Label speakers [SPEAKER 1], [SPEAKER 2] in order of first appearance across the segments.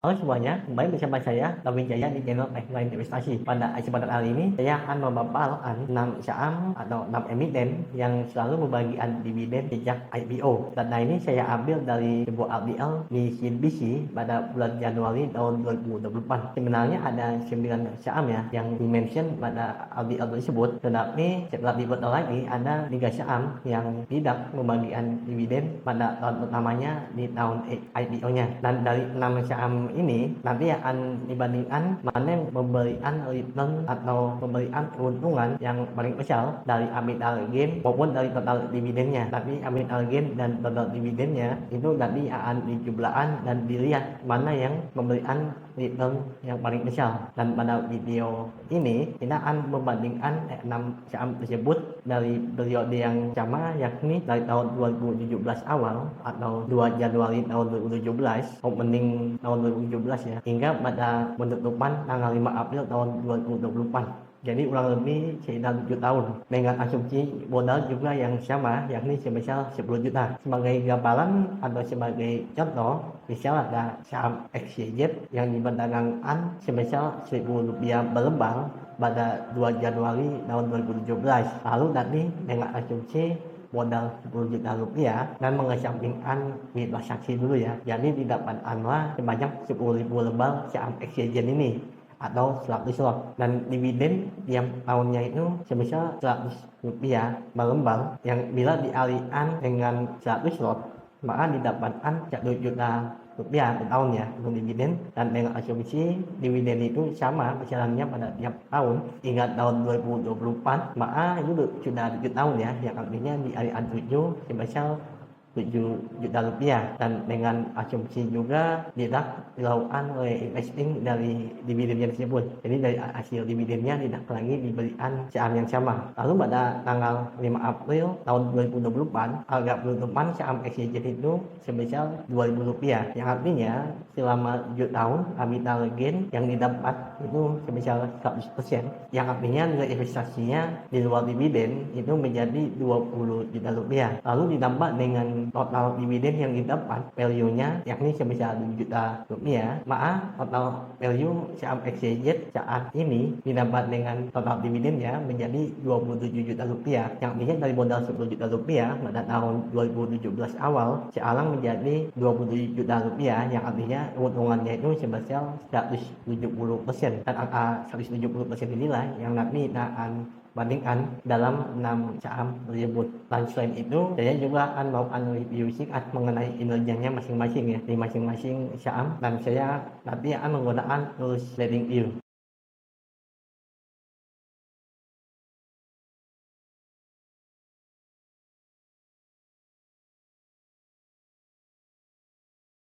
[SPEAKER 1] Halo semuanya, kembali bersama saya Taufik Jaya di channel Timeline Investasi. Pada kesempatan kali ini, saya akan memaparkan 6 saham atau 6 emiten yang selalu membagikan dividen sejak IPO. Data ini saya ambil dari sebuah RDL di CNBC pada bulan Januari tahun 2024. Sebenarnya ada 9 saham ya yang dimention pada RDL tersebut, tetapi setelah dibut lagi ada 3 saham yang tidak membagikan dividen pada tahun pertamanya di tahun IPO-nya. Dan dari 6 saham ini nanti akan dibandingkan mana yang memberikan return atau memberikan keuntungan yang paling besar dari capital gain maupun dari total dividennya. Tapi capital gain dan total dividennya itu nanti akan dijumlahkan dan dilihat mana yang memberikan return yang paling besar. Dan pada video ini kita akan membandingkan 6 saham tersebut dari periode yang sama, yakni dari tahun 2017 awal atau 2 Januari tahun 2017 opening tahun 2017 ya, hingga pada penutupan tanggal 5 April tahun 2024. Jadi kurang lebih sekitar 7 tahun dengan asumsi modal juga yang sama, yakni sebesar 10 juta. Sebagai gambaran atau sebagai contoh, misal ada saham XYZ yang diperdagangkan sebesar Rp1.000 per lembar pada 2 Januari tahun 2017. Lalu nanti dengan asumsi modal 10 juta rupiah dan mengesampingkan duit transaksi dulu ya, jadi didapatkanlah sebanyak 10.000 lembar saham XYZ ini atau 100 lot, dan dividen tiap tahunnya itu sebesar 100 rupiah per lembar, yang bila dialihkan dengan 100 lot maka didapatkan 1 juta rupiah per tahun ya untuk dividen. Dan dengan asumsi dividen itu sama besarannya pada tiap tahun hingga tahun 2024, maka itu sudah 7 tahun ya, yang artinya dialihkan 7 sebesar 7 juta rupiah. Dan dengan asumsi juga tidak dilakukan oleh investing dari dividennya tersebut, jadi dari hasil dividennya tidak lagi diberikan saham yang sama. Lalu pada tanggal 5 April tahun 2024 harga penutupan saham XYZ itu sebesar Rp2.000, yang artinya selama 7 tahun capital gain yang didapat itu sebesar 100%, yang artinya nilai investasinya di luar dividen itu menjadi 20 juta rupiah. Lalu ditambah dengan total dividen yang didapat, value-nya yakni sebesar 2 juta rupiah, maka total value saham XYZ saat ini didapat dengan total dividennya menjadi 27 juta rupiah, yang artinya dari modal 10 juta rupiah pada tahun 2017 awal sekarang menjadi 27 juta rupiah, yang artinya keuntungannya itu sebesar 170%. Dan angka 170% inilah yang nanti kita akan bandingkan dalam 6 saham tersebut. Dan selain itu, saya juga akan melakukan review singkat mengenai kinerjanya masing-masing ya di masing-masing saham, dan saya nanti akan menggunakan tools trading view.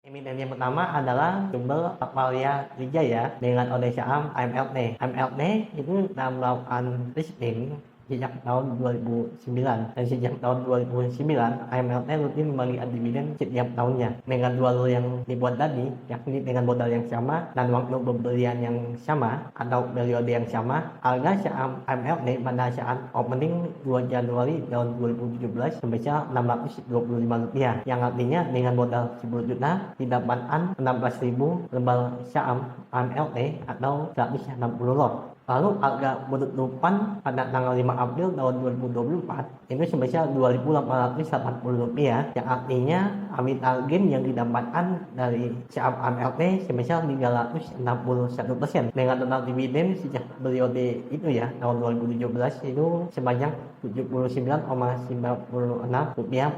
[SPEAKER 1] Emiten yang pertama adalah Sumber Papalia Wijaya dengan kode saham AMLT. AMLT itu telah melakukan listing sejak tahun 2009, dan sejak tahun 2009 AMLT rutin membagikan dividen setiap tahunnya dengan dua rule yang dibuat tadi, yakni dengan modal yang sama dan waktu pembelian yang sama atau periode yang sama. Harga saham AMLT pada saat opening 2 Januari tahun 2017 sebesar Rp625, yang artinya dengan modal 10 juta didapatkan 16.000 lembar saham AMLT atau 160 lot. Lalu harga penutupan pada tanggal 5 April tahun 2024 itu sebesar Rp2.880, yang artinya capital gain yang didapatkan dari saham AMLT sebesar 361%, dengan total dividen sejak periode itu ya tahun 2017 itu sebanyak Rp79,96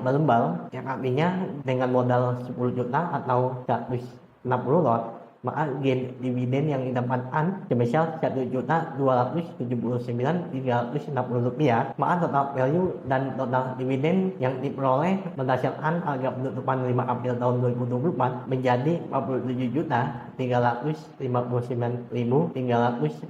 [SPEAKER 1] per lembar, yang artinya dengan modal 10 juta atau 160 lot maka gain dividen yang didapatkan sebesar Rp1.279.360, maka total value dan total dividen yang diperoleh berdasarkan harga penutupan 5 April tahun 2024 menjadi Rp40.359.360,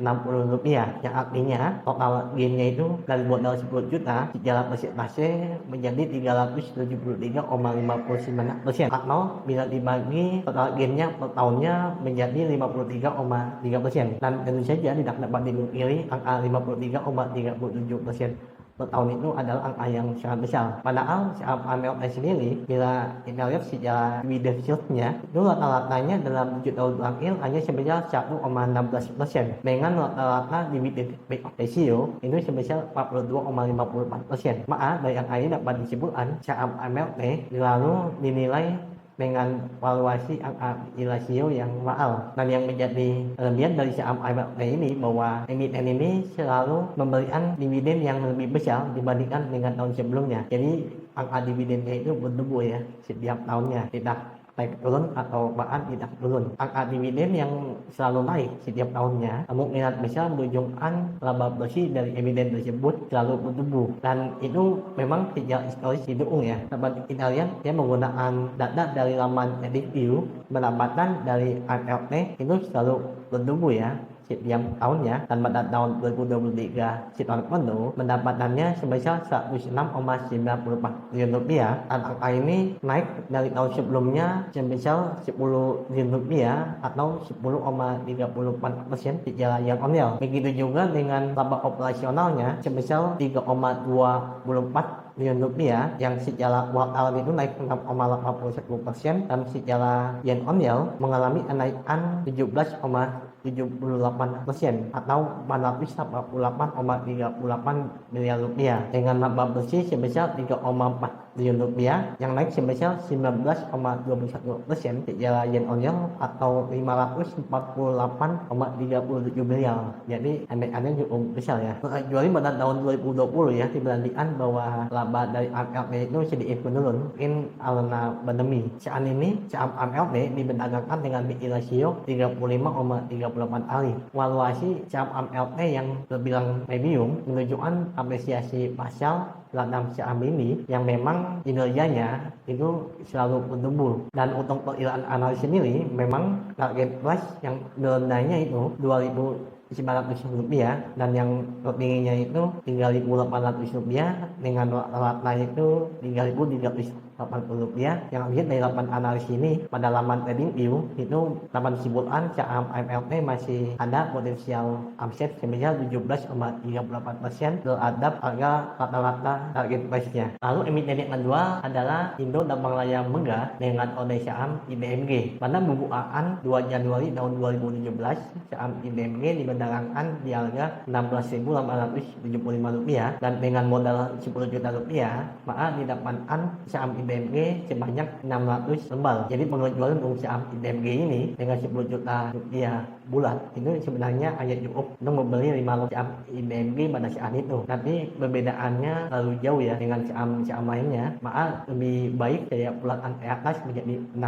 [SPEAKER 1] yang artinya total gainnya itu dari modal 10 juta secara persentase menjadi 373,59%, atau bila dibagi total gainnya per tahunnya menjadi 53,3%. Dan tentu saja tidak dapat dipungkiri angka 53,37% per tahun itu adalah angka yang sangat besar. Padahal saham AMLP sendiri bila kita lihat secara dividen yieldnya itu rata-ratanya dalam 7 tahun terakhir hanya sebesar 1,16%, dengan rata-rata dividen payout ratio itu sebesar 42,54%. Maka dari angka ini dapat disebutkan saham AMLP selalu dinilai dengan valuasi angka rasio yang mahal. Dan yang menjadi kelebihan dari saham AMLP ini bahwa emiten ini selalu memberikan dividen yang lebih besar dibandingkan dengan tahun sebelumnya. Jadi angka dividennya itu bertumbuh ya setiap tahunnya, tidak naik turun atau bahkan tidak turun. Angka dividen yang selalu naik setiap tahunnya kemungkinan besar menunjukkan laba bersih dari emiten tersebut selalu bertumbuh, dan itu memang secara historis didukung ya. Dapat kita lihat ya menggunakan data dari laman TradingView, pendapatan dari AMLP itu selalu bertumbuh ya setiap tahunnya, dan pada tahun 2023 tahun penuh pendapatannya sebesar 106,94 triliun rupiah, dan angka ini naik dari tahun sebelumnya sebesar 10 triliun rupiah atau 10,34% secara year on year. Begitu juga dengan laba operasionalnya sebesar 3,24 triliun rupiah yang secara kuartal itu naik 6,81%, dan secara year on year mengalami kenaikan 17,78% atau 488,38 miliar rupiah, dengan laba bersih sebesar 3,4 triliun rupiah yang naik sebesar 19,21% secara year on year atau 548,37 miliar. Jadi kenaikannya cukup besar ya. Kecuali pada tahun 2020 ya dibandingkan bahwa laba dari AMLP itu sedikit menurun mungkin karena pandemi. Saat ini saham AMLP diperdagangkan dengan PE ratio 35,38 kali. Valuasi saham AMLP yang terbilang premium menunjukkan apresiasi pasar terhadap saham ini yang memang kinerjanya itu selalu bertumbuh. Dan untuk perkiraan analis sendiri memang target price yang terendahnya itu 2.900 rupiah dan yang tertingginya itu 3.800 rupiah, dengan rata-rata itu 3.380 rupiah. Yang lihat dari laman analis ini pada laman TradingView itu dapat disebutkan saham AMLP masih ada potensial upside sebesar 17,38% terhadap harga rata-rata target price-nya. Lalu emiten yang kedua adalah Indo Tambang Raya Megah dengan kode saham IDMG. Pada pembukaan 2 Januari tahun 2017 saham IDMG diperdagangkan di harga Rp16.875 dan dengan modal Rp10 juta maka didapatkan saham IDMG sebanyak 600 lembar. Jadi penjualan untuk saham IDMG ini dengan Rp10 juta bulat itu sebenarnya hanya cukup untuk membeli 5 saham IDMG pada saat itu. Tapi perbedaannya terlalu jauh ya dengan saham lainnya, maka lebih baik saya bulatkan ke atas menjadi 6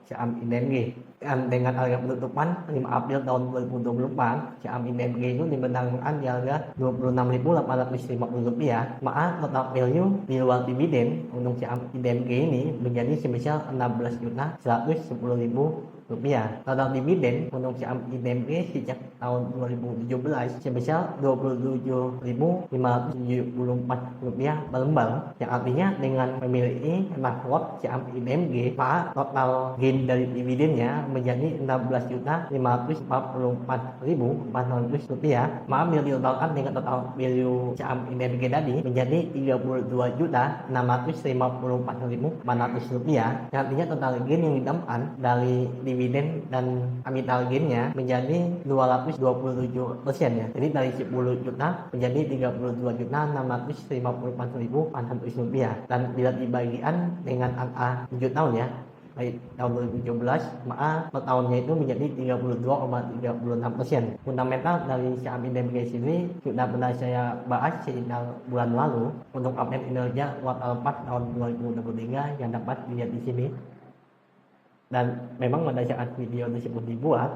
[SPEAKER 1] saham IDMG. Dan dengan harga penutupan 5 April tahun 2024 saham IDMG itu diperdagangkan di harga Rp26.850, maka total value di luar dividen untuk saham IDMG ini menjadi sebesar Rp16.110.000. Total dividen untuk saham IDMG sejak tahun 2017 sebesar Rp27.574 per lembar, yang artinya dengan memiliki net worth saham IDMG maka total gain dari dividennya menjadi Rp16.444.400, maka bila ditotalkan dengan total value saham IDMG tadi menjadi Rp32.654.400, yang artinya total gain yang didapatkan dari dividen dan capital gainnya menjadi 227% ya. Jadi dari 10 juta menjadi 32.654.400 dan bila dibagikan dengan angka 7 tahun ya, baik tahun 2017 maka per tahunnya itu menjadi 32,36%. Fundamental dari saham IDMG sendiri sudah pernah saya bahas sekitar bulan lalu untuk update kinerja kuartal 4 tahun 2023 yang dapat dilihat di sini. Dan memang pada saat video tersebut dibuat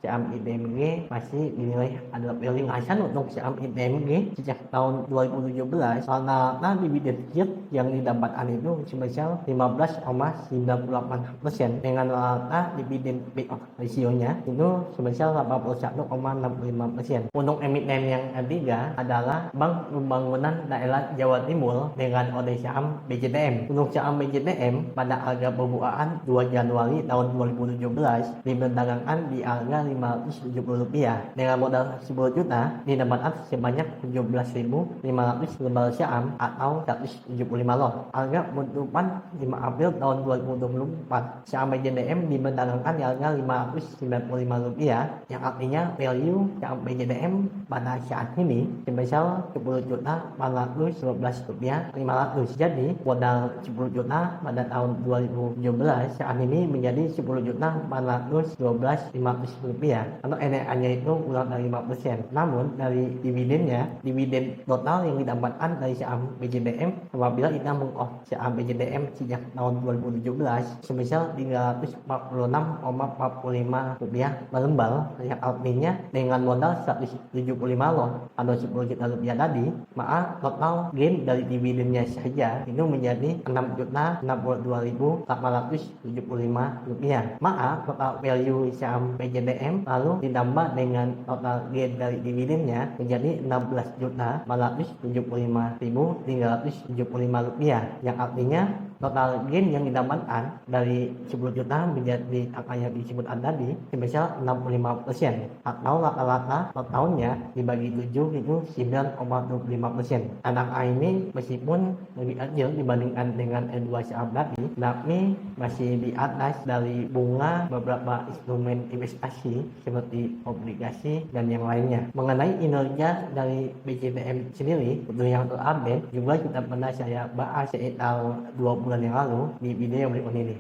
[SPEAKER 1] saham IDMG masih dinilai adalah paling hasan untuk saham IDMG sejak tahun 2017 karena dividen yield yang didapatkan itu sebesar 15,98% dengan rata dividen payout ratio-nya itu sebesar 81,65%. Untuk emiten yang ketiga adalah Bank Pembangunan Daerah Jawa Timur dengan kode saham BJTM. Untuk saham BJTM pada harga pembukaan 2 Januari tahun 2017 diperdagangkan di harga Rp570. Dengan modal 10 juta, didapatkan sebanyak 17.500 lembar saham atau 175 lot. Harga penutupan 5 April tahun 2024, saham PJDM diperdagangkan di harga Rp595, yang artinya value saham PJDM pada saat ini sebesar Rp10.412.500. Jadi modal 10 juta pada tahun 2017 saat ini menjadi Rp10.412.500 atau NAR-nya itu kurang dari 5%. Namun dari dividennya, dividen total yang didapatkan dari saham PJDM apabila kita mengoff saham PJDM sejak tahun 2017 sebesar Rp346,45 per lembar, yang artinya dengan modal 175 lot atau 10 juta rupiah tadi, maka total gain dari dividennya saja itu menjadi Rp6.062.875. Maka total value saham PJDM lalu ditambah dengan total gain dari dividennya menjadi Rp16.475.375, yang artinya total gain yang didapatkan dari 10 juta menjadi angka yang disebutkan tadi sebesar 65%, atau rata-rata totalnya dibagi 7 itu 9,25%. Angka ini meskipun lebih kecil dibandingkan dengan N2 saham tadi, tapi masih di atas dari bunga beberapa instrumen investasi seperti obligasi dan yang lainnya. Mengenai kinerja dari PJDM sendiri, untuk yang terupdate juga kita pernah saya bahas sekitar 2 bulan yang lalu di video yang berikut ini.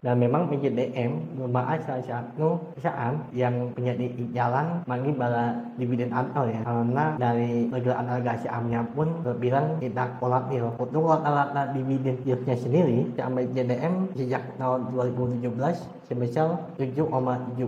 [SPEAKER 1] Dan memang PJDM merupakan salah satu saham yang menjadi jalan bagi para dividen annual ya, karena dari pergerakan harga sahamnya pun terbilang tidak volatil. Untuk rata-rata dividen yieldnya sendiri, saham PJDM sejak tahun 2017 sebesar 7,17%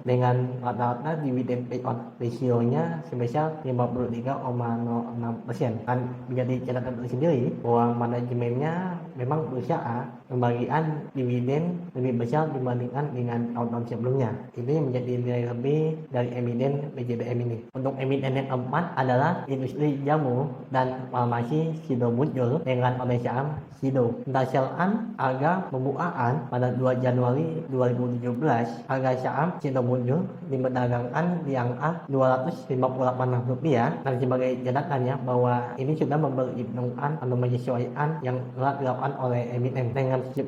[SPEAKER 1] dengan rata-rata dividen payout ratio-nya sebesar 53,06%. Dan menjadi catatan tersendiri bahwa manajemennya memang berusaha pembagian dividen lebih besar dibandingkan dengan tahun-tahun sebelumnya. Ini menjadi nilai lebih dari emiten PJDM ini. Untuk emiten yang keempat adalah industri jamu dan farmasi Sido muncul dengan oleh saham Sido. Berdasarkan harga pembukaan pada 2 Januari 2017, harga saham Sido muncul diperdagangkan di angka Rp258. Dan sebagai catatannya bahwa ini sudah memperhitungkan atau menyesuaikan yang telah dilakukan oleh emiten. Dengan 10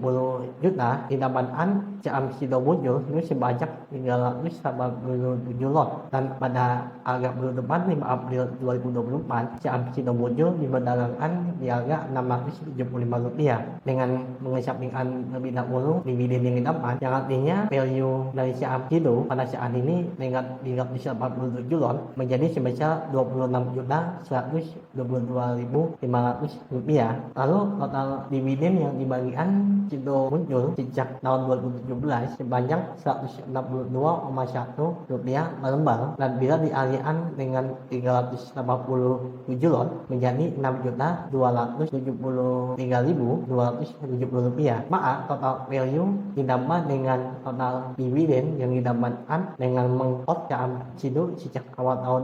[SPEAKER 1] juta didapatkan saham Sido muncul itu sebanyak 387 lot, dan pada harga penutupan 5 April 2024 saham Sido muncul diperdagangkan di harga Rp675 dengan mengesampingkan lebih dahulu dividen yang didapat, yang artinya value dari saham Sido pada saat ini dengan 387 lot menjadi sebesar Rp26.122.500. Lalu total dividen yang dibagikan Sido muncul sejak tahun 2017 sebanyak Rp162,1 per lembar, dan bila dialihkan dengan 387 lot menjadi Rp6.273.270. Maka total value ditambah dengan total dividen yang didapatkan dengan meng-off saham Sido sejak awal tahun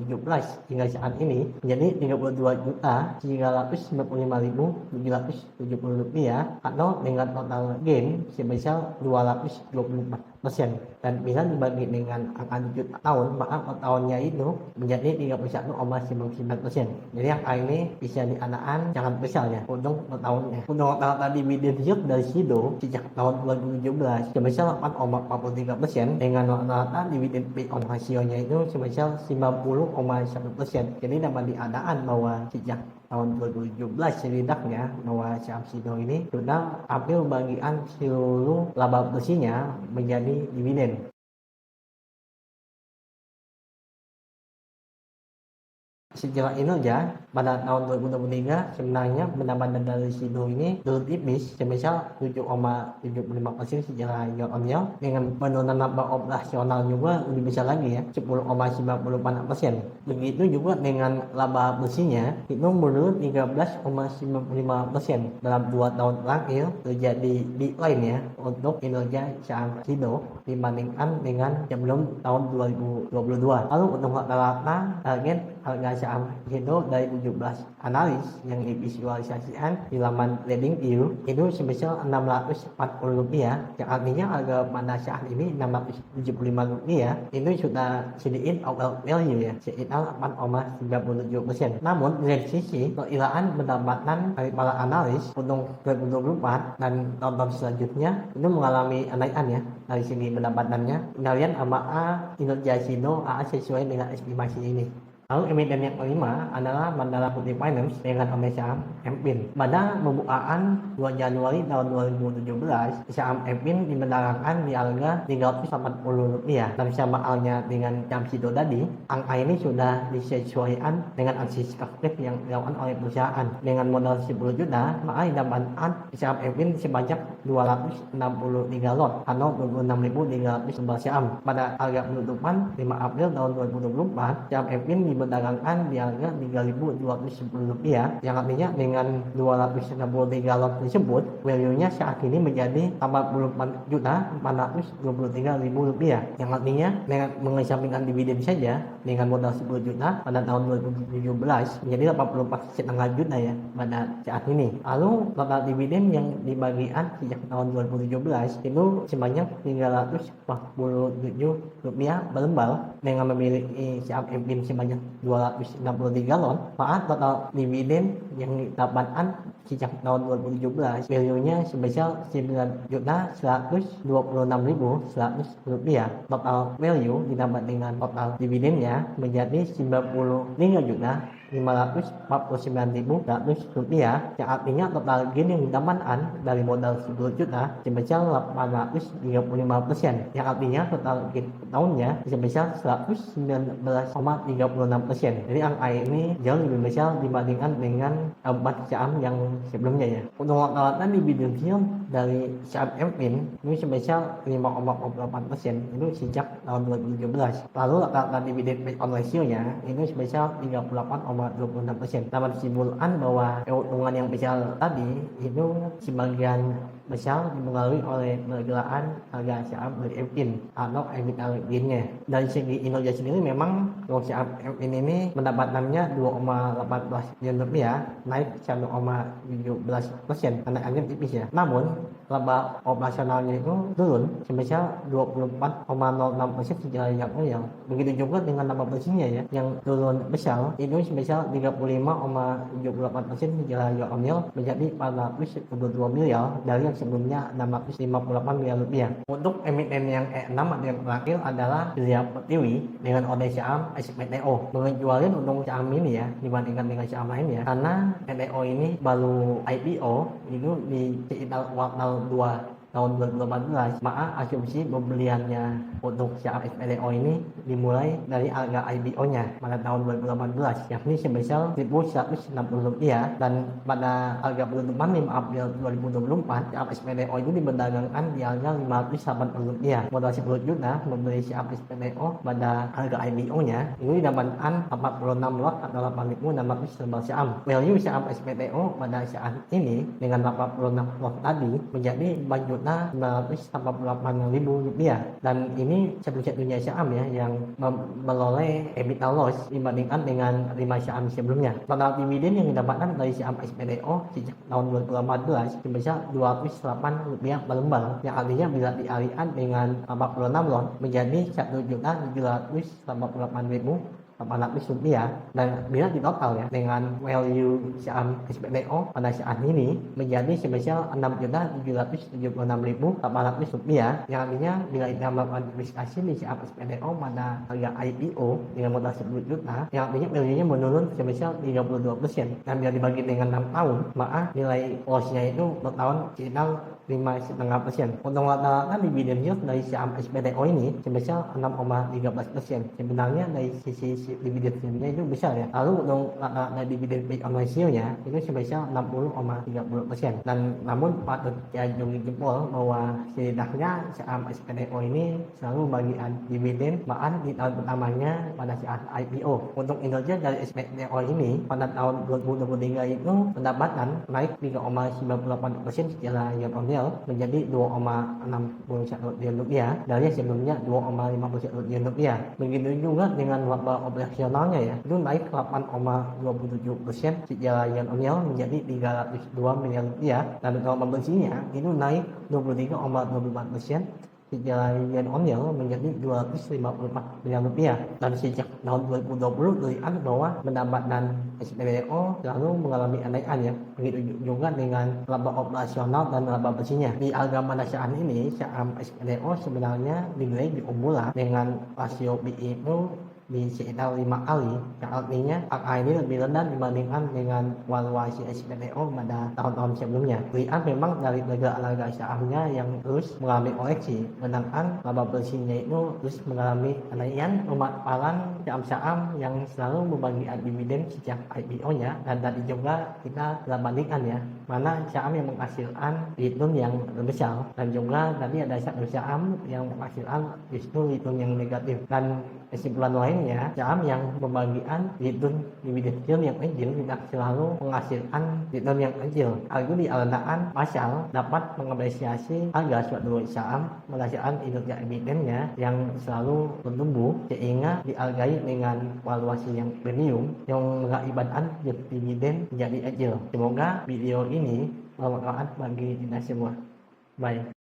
[SPEAKER 1] 2017 hingga saat ini menjadi Rp32.395.770 atau dengan total gain sebesar 224%. Dan bila dibagi dengan angka 7 tahun, maka per tahunnya itu menjadi 31,99%. Jadi angka ini bisa dikatakan sangat besar ya untuk per tahunnya. Untuk rata-rata dividen yield dari Sido sejak tahun 2017 sebesar 8,43% dengan rata-rata dividen payout ratio-nya itu sebesar 90,1%. Jadi dapat dikatakan bahwa sejak tahun 2017 setidaknya bahwa saham Sido ini sudah ambil bagian seluruh laba bersihnya menjadi dividen. Sejarah kinerja pada tahun 2023 sebenarnya pendapatan dari Sido ini turun tipis sebesar 7,75% secara year on year, dengan penurunan laba operasional juga lebih besar lagi ya, 10,98%. Begitu juga dengan laba bersihnya itu menurun 13,95%. Dalam 2 tahun terakhir terjadi decline ya untuk kinerja saham Sido dibandingkan dengan sebelum tahun 2022. Lalu untuk rata-rata target harga saham Indo dari 17 analis yang divisualisasikan di laman TradingView itu sebesar Rp640, yang artinya harga pada saat ini Rp675 itu sudah sedikit over value ya, sekitar 4,37%. Namun dari sisi perkiraan pendapatan dari para analis untuk 2024 dan tahun selanjutnya itu mengalami kenaikan ya dari sini pendapatannya. Kemudian AMA Indonesia sesuai dengan estimasi ini. Lalu emiten yang kelima adalah Mandala Putri Finance dengan omset saham MPIN. Pada pembukaan 2 Januari tahun 2017, saham MPIN diperdagangkan di harga Rp380 dan sama halnya dengan saham Sido tadi, angka ini sudah disesuaikan dengan antisipatif yang dilakukan oleh perusahaan. Dengan modal 10 juta, maka didapatkan saham MPIN sebanyak 263 lot atau 26.311 saham. Pada harga penutupan 5 April tahun 2024, saham MPIN diperdagangkan di harga Rp3.210, yang artinya dengan 263 lot tersebut value-nya saat ini menjadi Rp44.423.000, yang artinya dengan mengesampingkan dividen saja dengan modal 10 juta pada tahun 2017 menjadi 84,5 juta ya pada saat ini. Lalu total dividen yang dibagikan sejak tahun 2017 itu sebanyak Rp347 per lembar. Dengan memiliki saham MPIN sebanyak 263 lot, maka total dividen yang didapatkan sejak tahun 2017 value-nya sebesar Rp9.126.100. Total value didapat dengan total dividennya menjadi Rp93.549.100, yang artinya total gain yang didapatkan dari modal 10 juta sebesar 835%, yang artinya total gain tahunnya sebesar 119,36%. Jadi angka ini jauh lebih besar dibandingkan dengan 4 saham yang sebelumnya ya. Untuk rata-rata dividen yield dari saham MPIN ini sebesar 5,48% itu sejak tahun 2017. Lalu rata-rata dividen payout ratio-nya itu sebesar 38,26%. Dapat disimpulkan bahwa keuntungan yang besar tadi itu sebagian besar dipengaruhi oleh pergerakan harga saham dari MPIN atau capital gain-nya. Dari segi Indonesia sendiri memang untuk saham MPIN ini pendapatannya Rp2,18 triliun, naik 1,17%, kenaikannya tipis ya. Namun laba operasionalnya itu turun sebesar 24,06% secara year-on-year. Begitu juga dengan laba bersihnya ya, yang turun besar itu sebesar 35,78% secara year-on-year menjadi Rp422 miliar dari yang sebelumnya Rp658 miliar. Untuk emiten yang ke-6 atau yang terakhir adalah Surya Pertiwi dengan kode saham SPTO. Mengecualikan untuk saham ini ya dibandingkan dengan saham lainnya, karena SPTO ini baru IPO itu di sekitar kuartal 2 tahun 2018, maka asumsi pembeliannya untuk saham SPTO ini dimulai dari harga IPO-nya pada tahun 2018, yakni sebesar Rp1.160, dan pada harga penutupan 5 April 2024 saham SPTO itu diperdagangkan di harga Rp580. Modal 10 juta membeli saham SPTO pada harga IPO-nya itu didapatkan 46 lot atau 8.611 saham. Value saham SPTO pada saat ini dengan 86 lot tadi menjadi Rp4.988.000, dan ini satu-satunya saham ya yang memperoleh capital loss dibandingkan dengan 5 saham sebelumnya. Total dividen yang didapatkan dari saham SPTO sejak tahun 2018 sebesar Rp208 per lembar, yang artinya bila dialihkan dengan 46 lot menjadi Rp1.788.800, dan bila di total ya dengan value saham SPTO pada saat ini menjadi sebesar Rp6.776.800, yang artinya bila kita melakukan investasi di saham SPTO pada harga IPO dengan modal 10 juta, yang artinya value-nya menurun sebesar 32%, dan bila dibagi dengan 6 tahun maka nilai loss-nya itu per tahun sekitar 5,5%. Untuk rata-rata dividen yield dari saham SPTO ini sebesar 6,13%. Sebenarnya dari sisi dividen yieldnya itu besar ya. Lalu untuk rata-rata dividen payout ratio-nya itu sebesar 60,30%. Dan namun patut diacungi jempol bahwa setidaknya saham SPTO ini selalu bagian dividen bahkan di tahun pertamanya pada saat IPO. Untuk Indonesia dari SPTO ini pada tahun 2023 itu pendapatan naik 3,98% secara year-on-year Onion menjadi 2,61 triliun rupiah dari sebelumnya 2,51 triliun rupiah. Begitu juga dengan laba operasionalnya ya, itu naik 8,27%, secara year on year menjadi 302 miliar rupiah, dan laba bersihnya itu naik 23,24%, secara year on year menjadi 254 miliar rupiah. Dan sejak tahun 2020 terlihat bahwa pendapatan SPBO selalu mengalami kenaikan ya. Begitu juga dengan laba operasional dan laba bersihnya. Di harga pada saat ini saham SPBO sebenarnya dinilai diunggulkan dengan rasio PE itu di sekitar 5 kali, yang artinya angka ini lebih rendah dibandingkan dengan valuasi SPBO pada tahun-tahun sebelumnya. Lihat memang dari harga sahamnya yang terus mengalami koreksi, sedangkan laba bersihnya itu terus mengalami kenaikan, memanfaatkan saham-saham yang selalu membagi dividen sejak IPO-nya. Dan tadi juga kita telah bandingkan ya, mana saham yang menghasilkan return yang terbesar, dan juga tadi ada satu saham yang menghasilkan justru return yang negatif. Dan kesimpulan lainnya, saham yang pembagian return dividen yang kecil tidak selalu menghasilkan return yang kecil. Hal itu dikarenakan pasar dapat mengapresiasi harga suatu saham berdasarkan kinerja dividennya yang selalu bertumbuh, sehingga dihargai dengan valuasi yang premium yang mengakibatkan dividen menjadi kecil. Semoga video ini bermanfaat bagi kita semua. Bye.